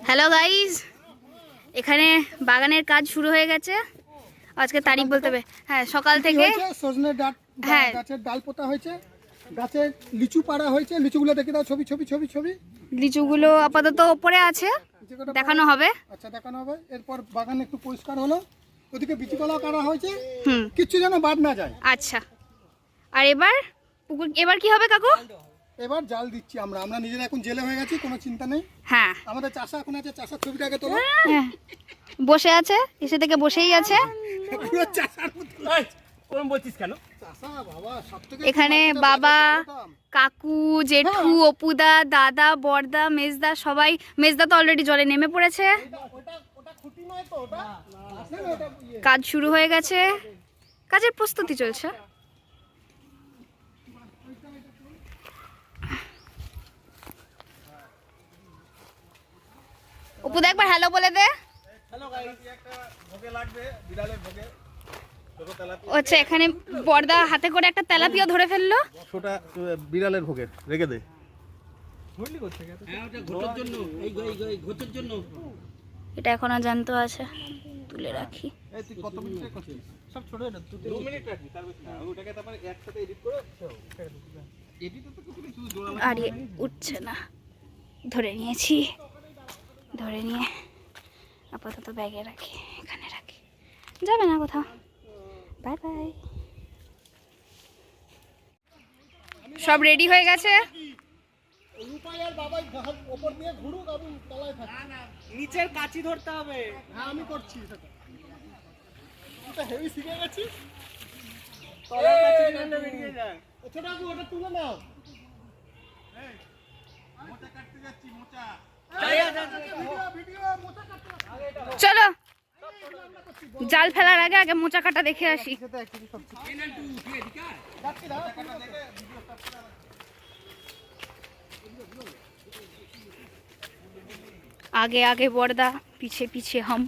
Hello guys, এখানে বাগানের কাজ শুরু হয়ে গেছে। আজকে তারিখ বলতে হবে। হ্যাঁ, সকাল থেকে সজনে ডাঁট, হ্যাঁ গাছের ডাল পোতা হয়েছে, গাছে লিচু পাড়া হয়েছে। লিচুগুলো দেখে দাও, ছবি ছবি ছবি ছবি। লিচুগুলো আপাতত ওপরে আছে, দেখানো হবে। আচ্ছা, দেখানো হবে। এরপর বাগান একটু পরিষ্কার হলো, ওদিকে বিচিকলা কাটা হয়েছে, হুম, কিচ্ছু যেন বাদ না যায়। আচ্ছা। আর এবার কি হবে কাকু? এবার জাল দিচ্ছি আমরা নিজেরা এখন জেলে হয়ে গেছি, কোনো চিন্তা নেই। হ্যাঁ, আমাদের চাষা এখন আছে, চাষার ছবিটাকে তোলো। হ্যাঁ, বসে আছে, এসে থেকে বসেই আছে। পুরো চাষার মতো কোন বলছিস কেন? চাষা বাবা, সবথেকে এখানে বাবা, কাকু, জেঠু, অপুদা, দাদা, বড়দা, মেজদা, সবাই। মেজদা তো অলরেডি জলে নেমে পড়েছে। ওটা খুঁটি নয় তো, ওটা না, ওটা কাজ শুরু হয়ে গেছে, কাজের প্রস্তুতি চলছে। অপুদা একবার হ্যালো বলে দে। হ্যালো গাইস, একটা ভোগে লাগবে, বিড়ালের ভোগে। দেখো তেলাপিয়া। আচ্ছা, এখানে বড়দা হাতে করে একটা তেলাপিয়া ধরে ফেললো। ছোটা বিড়ালের ভোগে রেখে দে। ভুললি করছে কেন? হ্যাঁ, ওটা ঘোটার জন্য, এই ঘোটার জন্য। এটা এখন জ্যান্ত আছে, তুলে রাখি। এই তুই কত মিনিট করছিস? সব ছোট না, তুই 2 মিনিট রাখবি, তার বেশি না। ওটাকে তারপরে একসাথে এডিট করে এডিটে তো কিছু শুধু জোড়া আর উঠছে না, ধরে নিয়েছি। ধরে নিয়ে আপাতত ব্যাগে রাখি, এখানে রাখি, যাবে না কোথাও। Bye bye. সব রেডি হয়ে গেছে। রূপাইয়ার বাবাই ওপর দিয়ে ঘুরুক, আমি তলায় থাকি। না, নিচের কাচি ধরতে হবে। হ্যাঁ, আমি করছি সেটা। এটা হেভি শিখে গেছি। তলার কাচি ধরতে বেরিয়ে যায়। ছোট বাবু, ওটা তুলে নাও। এই মোচা কাটতে যাচ্ছি, মোচা। ভিডিও মোটা কাটতে চলো, জাল ফেলার আগে আগে মোচা কাটা দেখে আসি। आगे आगे बड़दा, पीछे पीछे हम।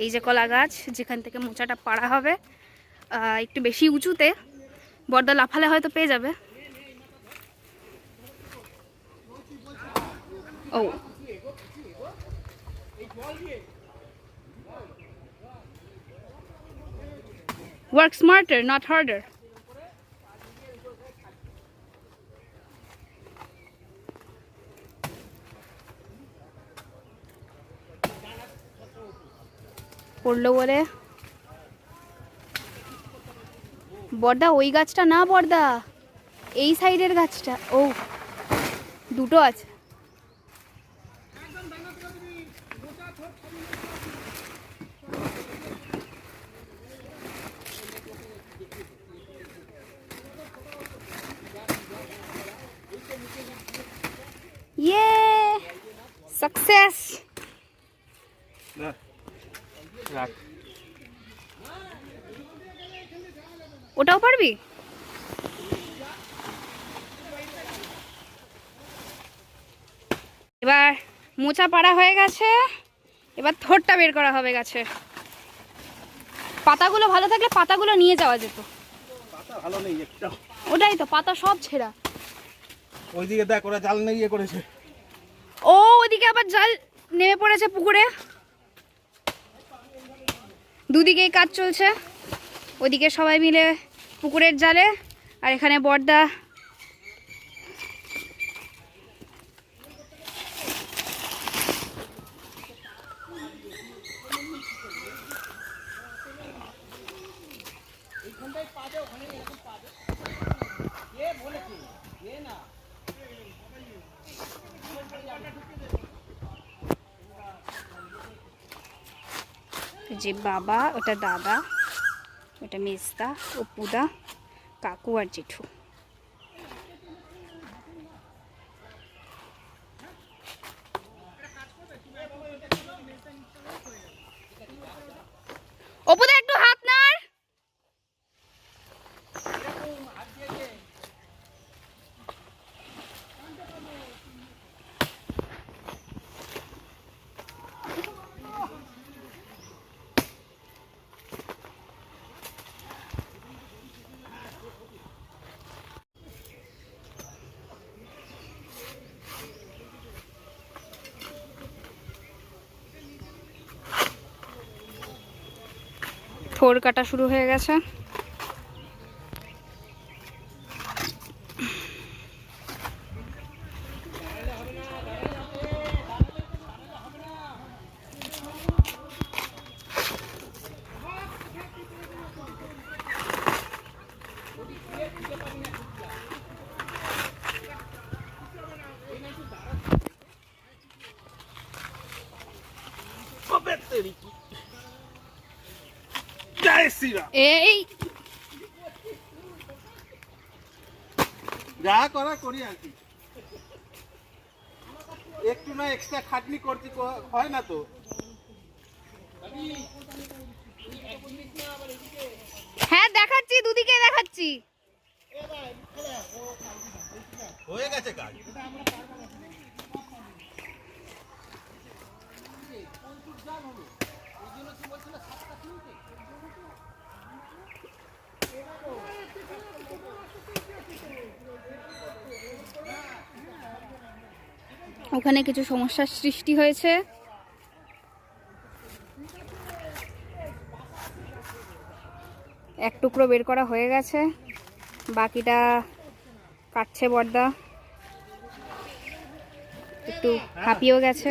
এই যে কলা গাছ, যেখান থেকে মোচাটা পাড়া হবে, একটু বেশি উঁচুতে। বড়দা লাফালে হয়তো পেয়ে যাবে। ও, work smarter, not harder. পড়লো বলে। বড়দা, ওই গাছটা না বড়দা, এই সাইডের গাছটা। ও, দুটো আছে। ये सक्सेस। না রাখ। ওটাও পারবি? এবার মোচা পাড়া হয়ে গেছে, এবার থোরটা বের করা হবে গাছে। পাতাগুলো ভালো থাকলে পাতাগুলো নিয়ে যাওয়া যেত। পাতা ভালো নেই একটা। ওটাই তো, পাতা সব ছেঁড়া। ওইদিকে দেখ, ওরা জাল নিয়ে করেছে। ও, ওইদিকে আবার জাল নেমে পড়েছে পুকুরে। দুদিকেই কাজ চলছে, ওইদিকে সবাই মিলে পুকুরের জালে, আর এখানে বড়দা। যে বাবা, ওটা দাদা, ওটা মেজদা, অপুদা, কাকু আর জেঠু। অপুদা, একটু হাত নাড়। থোর কাটা শুরু হয়ে গেছে। এই যা করা করি আর কি, একটু না এক্সট্রা খাটনি করছি, হয় না তো। হ্যাঁ দেখাচ্ছি, দুদিকে দেখাচ্ছি। হয়ে গেছে কাজ। ওখানে কিছু সমস্যার সৃষ্টি হয়েছে। এক টুকরো বের করা হয়ে গেছে, বাকিটা কাটছে বড়দা, একটু হাঁপিয়েও গেছে।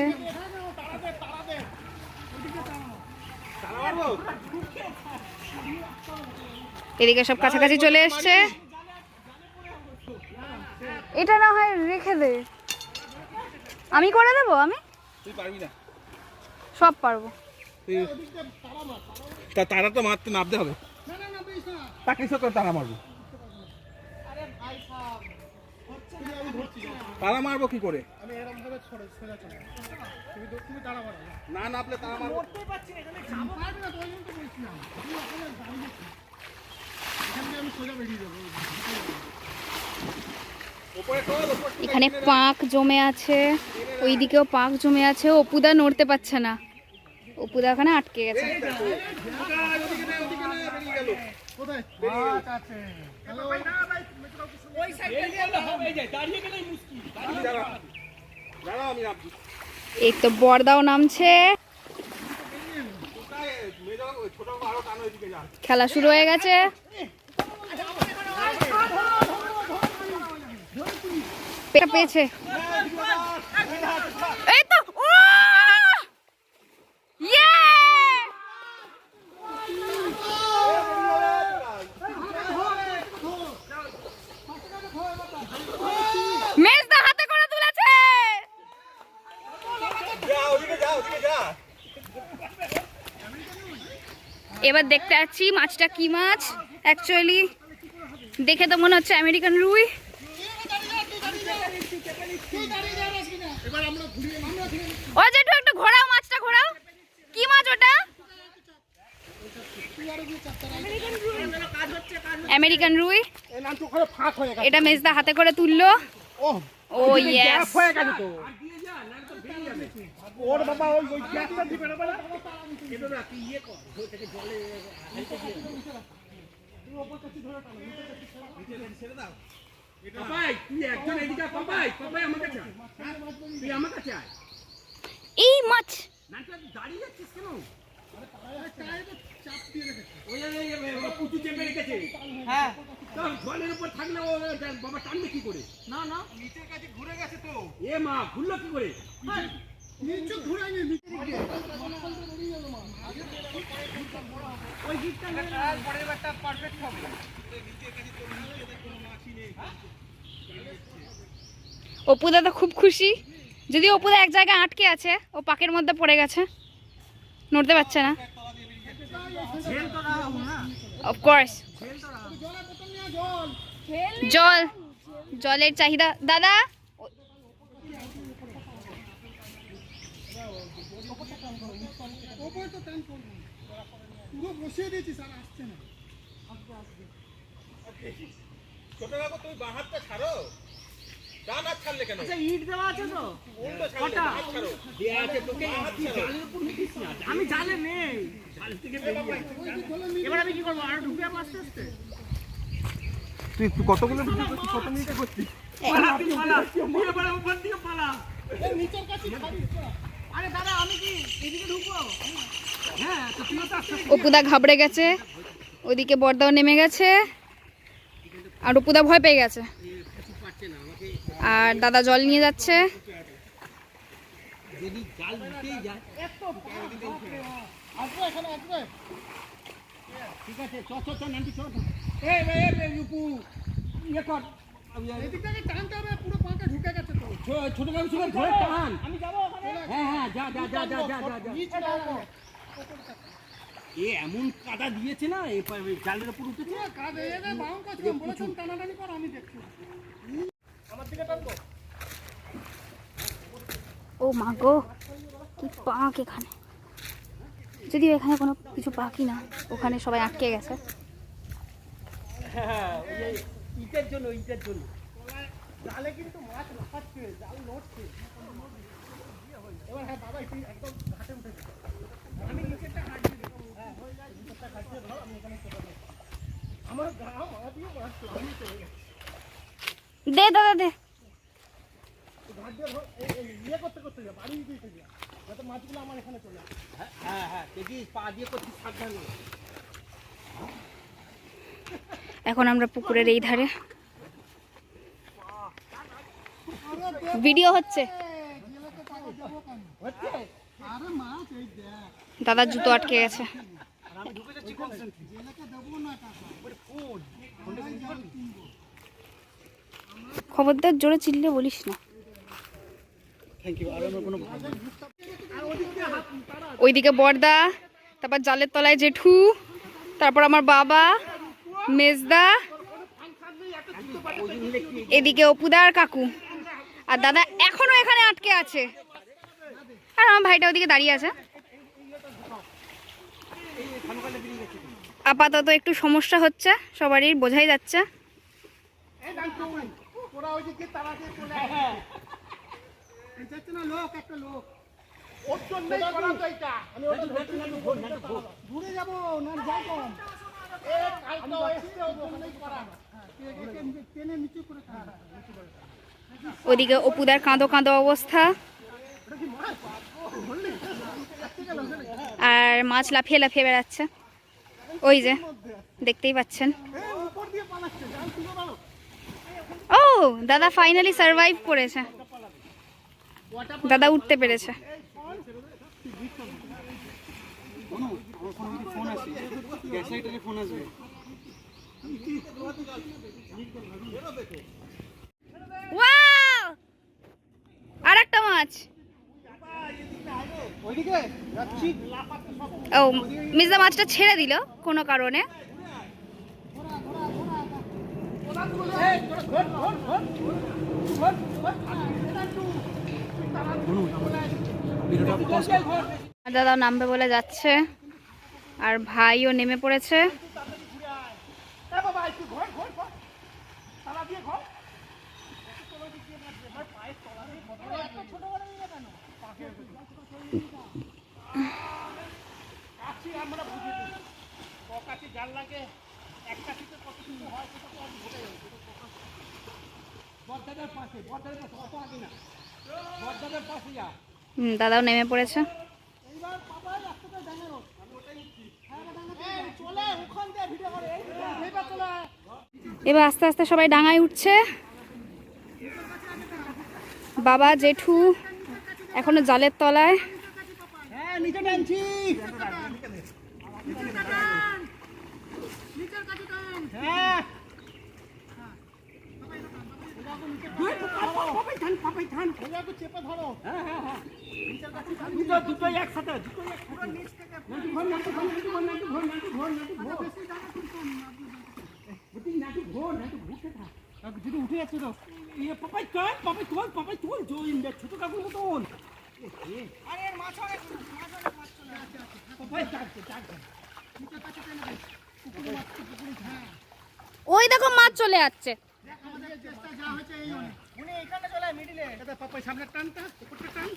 এদিকে সব কাছাকাছি চলে এসছে। এটা না হয় রেখে দে, আমি করে দেবো। আমি তুই পারবি না, সব পারবো। তারা তো মারতে নামতে হবে, তাকে করে তারা মারবো। তারা মারবো কি করে? না নামলে তারা মারবো। এখানে পাঁক জমে আছে, ওইদিকেও পাঁক জমে আছে। অপুদা নড়তে পারছে না, অপুদা ওখানে আটকে গেছে। এই তো বড়দাও নামছে, খেলা শুরু হয়ে গেছে। পেয়েছে এই তো, ও ইয়ে মেজদা হাতে করে তুলেছে। এবার দেখতে যাচ্ছি মাছটা কি মাছ। অ্যাকচুয়ালি দেখে তো মনে হচ্ছে আমেরিকান রুই। ও জেঠু একটু ঘোরাও, মাছটা ঘোরাও। কি মাছ ওটা? আমেরিকান রুই। এটা মেজদা হাতে করে তুললো। ও ইয়েস, ওর বাবা ওই গ্যাসটা দিবে না বলে কি ইয়ে কর থেকে জলে তুই ওপর কাছে ধরে টানো, নিচে ছেড়ে দাও। পাপাই তুই একজন এদিকে, পাপাই পাপাই আমার কাছে আয়, তুই আমার কাছে আয়। এই মাছ না তুই দাঁড়িয়ে যাচ্ছিস কেন? আরে টায়ারে তো চাপ দিয়ে রেখেছে, ওই পুচু চেপে রেখেছে। হ্যাঁ তো জলের উপর থাকলে ও বাবা টানবে কি করে? না না নিচের কাছে ঘুরে গেছে তো। এ মা ঘুরলো কি করে? নিচে ঘুরাইনি, নিচে গিয়ে ওই গিটটা না পরের বারটা পারফেক্ট হবে। নিচের কাছে তো নিচে দেখো মাছি নেই। অপুদা তো খুব খুশি, যদি অপুদা এক জায়গায় আটকে আছে, ও পাকের মধ্যে পড়ে গেছে, নড়তে পারছে না। অফকোর্স জল, জলের চাহিদা দাদা। পুরো বসিয়ে দিয়েছি স্যার, আসছে না। ছোট বাবু তুমি বাঁ হাতটা ছাড়ো, ডান হাত ছাড়লে কেন? আচ্ছা ইট দেওয়া আছে তো, উল্টো ছাড়লে হাত ছাড়ো। দেয়া আছে তোকে, হাত ছাড়ো। আমি জালে নেই, জাল থেকে বেরিয়ে এবার আমি কি করবো? আর ঢুকে আস্তে আস্তে তুই কতগুলো ভিডিও করছিস, কত মিনিটে করছিস? পালা তুই পালা, দিয়ে পালা, উপর দিয়ে পালা। নিচের কাছে আরে দাদা আমি কি এদিকে ঢুকবো? হ্যাঁ তো তুইও তো আস্তে অপুদা ঘাবড়ে গেছে, ওইদিকে বড়দাও নেমে গেছে, আর অপুদা ভয় পেয়ে গেছে। আর দাদা জল নিয়ে যাচ্ছে। যদি জাল দিতেই যায় ঠিক আছে চ চ চ নান্টি চ এই রূপু ইয়ে কর এদিক থেকে টানতে হবে পুরো পাটা ঢুকে গেছে তো ছোট গাড়ি ছিল ধরে টান আমি যাব ওখানে হ্যাঁ যা যা যা যা যা যা এ এমন কাদা দিয়েছে না এই জালের উপর উঠেছে কাদা এ না বাউন কাজ বলেছেন টানাটানি কর আমি দেখছি আমার দিকে টানবো ও মা গো, কি পাক এখানে, যদিও এখানে কোনো কিছু পাকি না, ওখানে সবাই আটকে গেছে। হ্যাঁ ইটের জন্য জালে কিন্তু মাছ লাফাচ্ছে জাল নড়ছে এবার হ্যাঁ বাবা একটু একদম ঘাটে উঠেছে আমি নিচেরটা কাটছি হ্যাঁ হয়ে যায় নিচেরটা কাটছে ধর আমি এখানে চলে যাবো আমার গা মারা দিয়ে মাছ আমি চলে গেছে দে দাদা দে। ঘাট দিয়ে ধর ইয়ে করতে করতে যা বাড়ি দিতে যা যাতে মাছগুলো আমার এখানে চলে আসে হ্যাঁ হ্যাঁ দেখি পা দিয়ে করছি সাবধানে এখন আমরা পুকুরের এই ধারে, ভিডিও হচ্ছে, দাদার জুতো আটকে গেছে। খবরদার জোরে চিল্লে বলিস না। ওইদিকে বড়দা, তারপর জালের তলায় জেঠু, তারপর আমার বাবা, মেজদা, এদিকে অপুদা আর কাকু, আর দাদা এখনো এখানে আটকে আছে, আর আমার ভাইটা ওদিকে দাঁড়িয়ে আছে। আপাতত একটু সমস্যা হচ্ছে সবারই, বোঝাই যাচ্ছে। ঘুরে যাবো না যাই কম ওদিকে অপুদার কাঁদো কাঁদো অবস্থা, আর মাছ লাফিয়ে লাফিয়ে বেড়াচ্ছে, ওই যে দেখতেই পাচ্ছেন। ও দাদা ফাইনালি সারভাইভ করেছে, দাদা উঠতে পেরেছে। আর একটা মাছ, ও মির্জা মাছটা ছেড়ে দিল কোনো কারণে। দাদা নামবে বলে যাচ্ছে, আর ভাইও নেমে পড়েছে। দাদাও নেমে পড়েছে। এবার আস্তে আস্তে সবাই ডাঙায় উঠছে। বাবা জেঠু এখনো জালের তলায়। দুটোই একসাথে যদি উঠে যাচ্ছে তো পাপাই কান পাপাই তোল ছোট কাকুর মতন ওই দেখো মাছ চলে যাচ্ছে। পাপাই সামনে টানটা উপরটা টান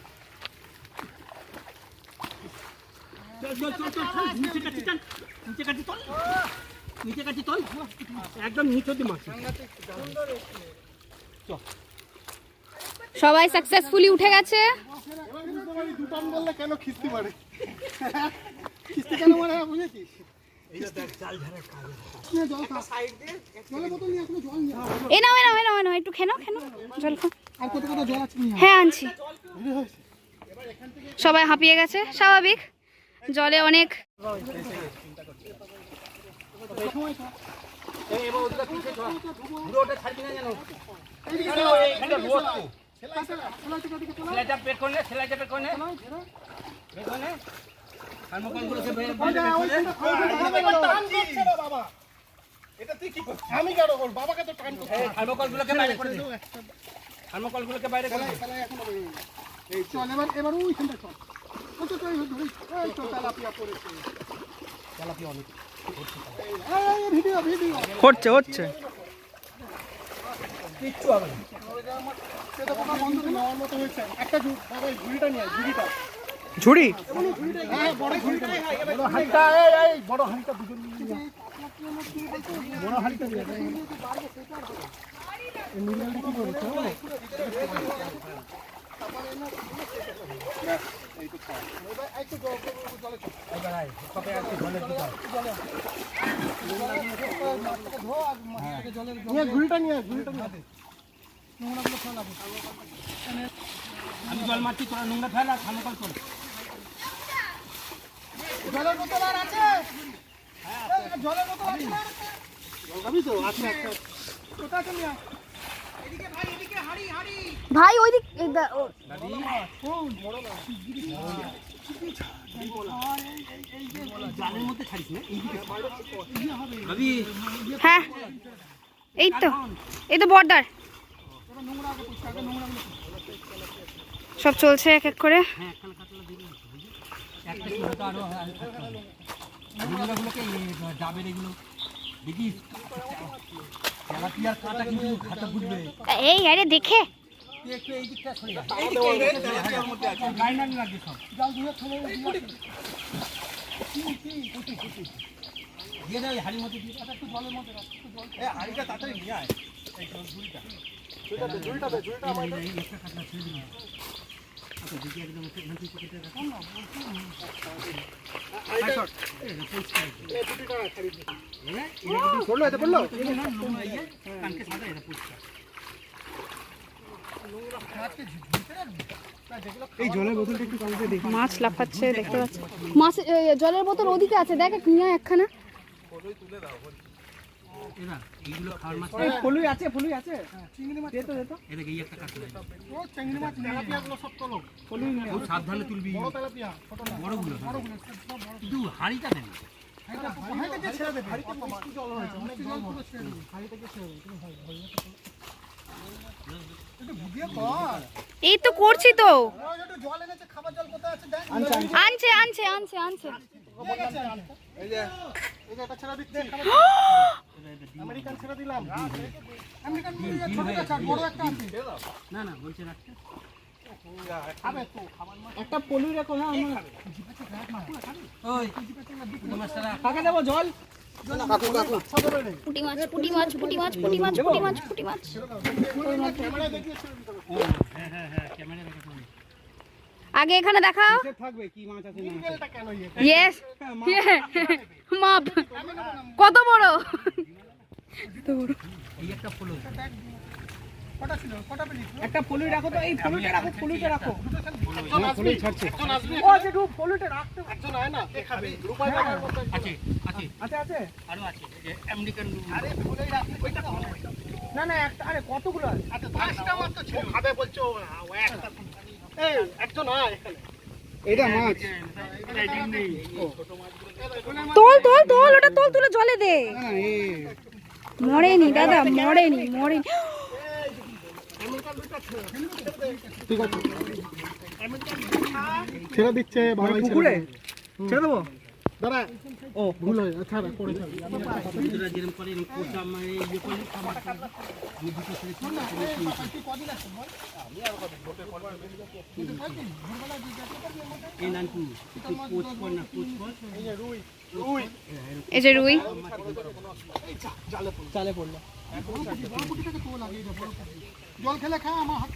নিচে কাটি তোল একদম নিচে মাছ। সবাই সাকসেসফুলি উঠে গেছে। দুটান বললে কেন খিস্তি মারে কিস্তি কেন মারা বুঝেছিস? এই নাও একটু খেনো জল খাও। আর কত কত জল আছে নিয়ে হ্যাঁ আনছি। সবাই হাঁপিয়ে গেছে, স্বাভাবিক, জলে অনেক। আমি কেন করবো? বাবাকে তো টান করতে চল এবার ওইখানটা চল। কত টাইম ধরে এই তো তেলাপিয়া পড়েছে। তেলাপিয়া অনেক ভিডিও হচ্ছে কিচ্ছু হবে না। সেটা পোকা বন্ধ করে নেওয়ার মতো হয়েছে। একটা বাবা ঝুড়িটা নিয়ে ঝুড়িটা ঝুড়ি হ্যাঁ বড় ঝুড়িটাই হয়। বড় হাঁড়িটা এই বড় হাঁড়িটা দুজন নিয়ে বড় হাঁড়িটা নিয়ে এই মিডিয়ালটা কি করেছে? আমি জল মারছি, তোরা নোংরা ফেলা থার্মোকল কর। জলের বোতল আর আছে? জলের বোতল আছে না? জল তো আছে একটা। কোথা আছে নিয়া? এদিকে ভাই, এদিকে হাড়ি হাড়ি। ভাই ওই দিক জালের মধ্যে ছাড়িস না, হ্যাঁ এই তো বর্দার সব চলছে এক এক করে। ডাবের এগুলো দেখিস, তেলাপিয়ার কাঁটা কিন্তু খাতা বুঝবে। এই আরে দেখে একটু এই দিকটা সরে যা, গায়ে না লাগবে সব। দিয়ে দাও হাড়ির মধ্যে দিয়ে একটু জলের মধ্যে রাখ, একটু জল। এই হাড়িটা তাড়াতাড়ি নিয়ে আয়, এই ঝুড়িটা এই জলের বোতলটা একটু কাউকে দেখি। মাছ লাফাচ্ছে দেখতে পাচ্ছি। মাছ জলের বোতল ওদিকে আছে, দেখ নিয়ে একখানা। এইগুলো খাওয়ার মাছ ফলুই আছে চিংড়ি মাছ দে তো এদিকে এই একটা কাটলে ও চিংড়ি মাছ তেলাপিয়াগুলো সব তোলো। ফলুই নিয়ে খুব সাবধানে তুলবি, বড় তেলাপিয়া ছোট না বড়গুলো কিন্তু হাড়িটা দেন। হাঁড়িটা দিয়ে ছেড়ে দেবে। হাঁড়িতে মিষ্টি জল হয়েছে, অনেক জল পুরো ছেড়ে দেবে। হাঁড়িটাকে ছেড়ে দেবে, তুমি ভয় একটু ভিডিও কর। এই তো করছি তো। ওই একটু জল এনেছে, খাবার জল কোথায় আছে দেখ। আনছে এই যে এটা ছেড়ে দিচ্ছি। আমেরিকান ছেড়ে দিলাম। আমেরিকান মুরগি ছোটটা ছাড়, বড় একটা আছে। না না বলছে রাখতে খাবে তো খাবার মাছ। একটা পলুই রাখো না আমার ওই মাছটা রাখ। কাকে দেবো জল? কাকু পুঁটি মাছ ক্যামেরা দেখিয়ে ছেড়ে দিতে হবে। হ্যাঁ ক্যামেরা দেখা করবে। আগে এখানে দেখাও। থাকবে কি মাছ আছে না মিডিয়ালটা কেন ইয়ে? ইয়েস মাপ কত বড় এই একটা ফুল কটা ছিল? কটা পেলি? একটা পলুই রাখো তো, এই পলুইটা রাখো একজন আসবে, একজন আসবে। ও যেটু পলুইটা রাখতে একজন আয় না, কে খাবে? রূপাই বাবার মতো একজন। আছে আছে আরো আছে, এই যে আমেরিকান আরে ফুলেই রাখতে ওইটা তো হবে। না একটা, আরে কতগুলো আছে? আচ্ছা 10টা মাত্র ছিল। খাবে বলছো ও একটা। এই একজন আয় এখানে। এটা মাছ তোল ওটা তোল, তুলে জলে দে। না এই মরেনি দাদা, মরেনি ঠিক আছে ছেড়ে দিচ্ছে বাবা। পুকুরে ছেড়ে দেবো? দাঁড়া ও ভুল হয়ে ছাড়া করে ছাড়। বন্ধুরা যেরকম করে এরকম করছে, আমার এই ইয়ে করলে খাবার আমি দুটো ছেড়েছি। এই নানটু একটু কোচ কর না, কোচ কর। এই যে রুই চালে পড়লো। জল খেলে খা আমার হাত।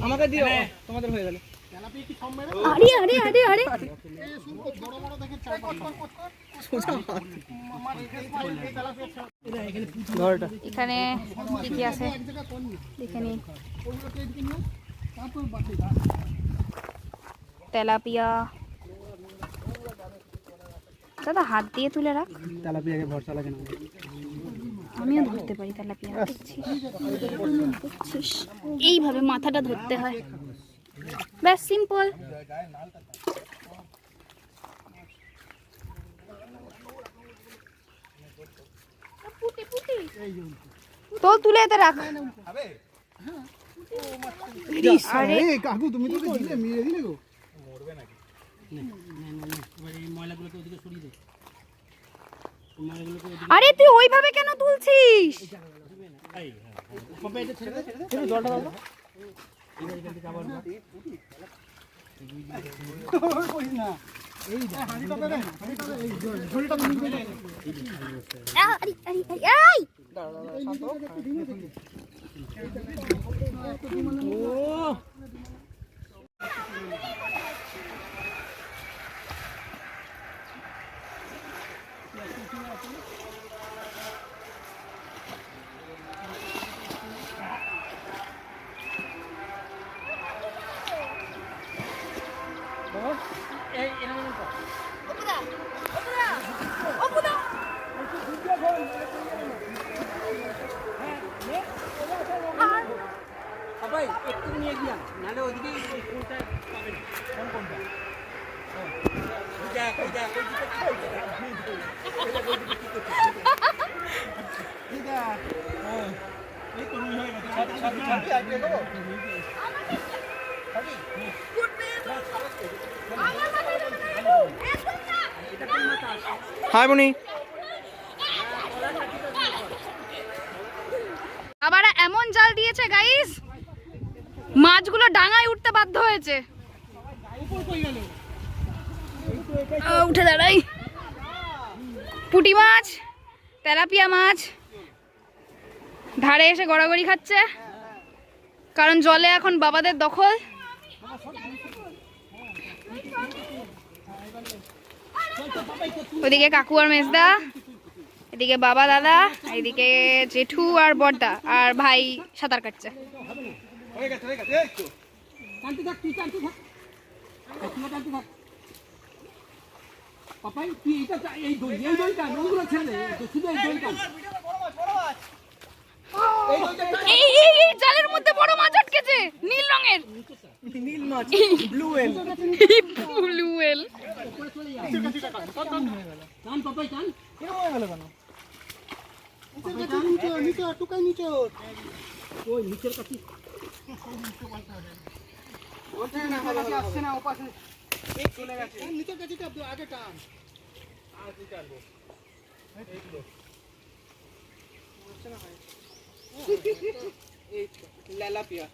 আমাকে দিও, তোমাদের হয়ে গেল। আরে আরে আরে আরে এখানে কি কি আছে দেখে নি। তেলাপিয়া দাদা হাত দিয়ে তুলে রাখ। তেলাপিয়াকে ভরসা লাগে না। আমিও ধরতে পারি তেলাপিয়া, দেখছিস এইভাবে মাথাটা ধরতে হয়, ব্যাস সিম্পল। তো তুলে এতে রাখ। আরে কাকু তুমি তো দিলে মেরে দিলে গো। আরে তুই ওইভাবে কেন তুলছিস? সবাই একটু নিয়ে গিয়া নালে ওদিকে কোনটা পাবে না। কোনটা হাই মনি আবার এমন জাল দিয়েছে গাইস, মাছগুলো ডাঙায় উঠতে বাধ্য হয়েছে। উঠে দাঁড়াই। পুঁটি মাছ, তেলাপিয়া মাছ ধারে এসে গড়াগড়ি খাচ্ছে, কারণ জলে এখন বাবাদের দখল। ওদিকে কাকু আর মেজদা, এদিকে বাবা দাদা, এদিকে জেঠু আর বড়দা, আর ভাই সাঁতার কাটছে। হয়ে গেছে এই তো টানতে থাক, তুই টানতে থাক, তুই টানতে থাক। পাপাই তুই এইটা এই দইটা নোংরা ছেড়ে দে, শুধু এই দইটা। এই জালের মধ্যে বড় মাছ আটকেছে, নীল রঙের। নীল মাছ ব্লু ওয়েল ব্লু ওয়েল। টান পাপাই টান। কেন হয়ে গেল কেন? নিচে নিচে টুকাই নিচে ওই নিচের কাছে আসছে না ওপাশে চলে গেছে। নিচের কাছে আগে টান। আর কি টানবো? লেলাপিয়া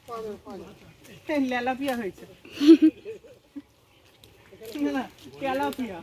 লেলাপিয়া হয়েছে না তেলাপিয়া।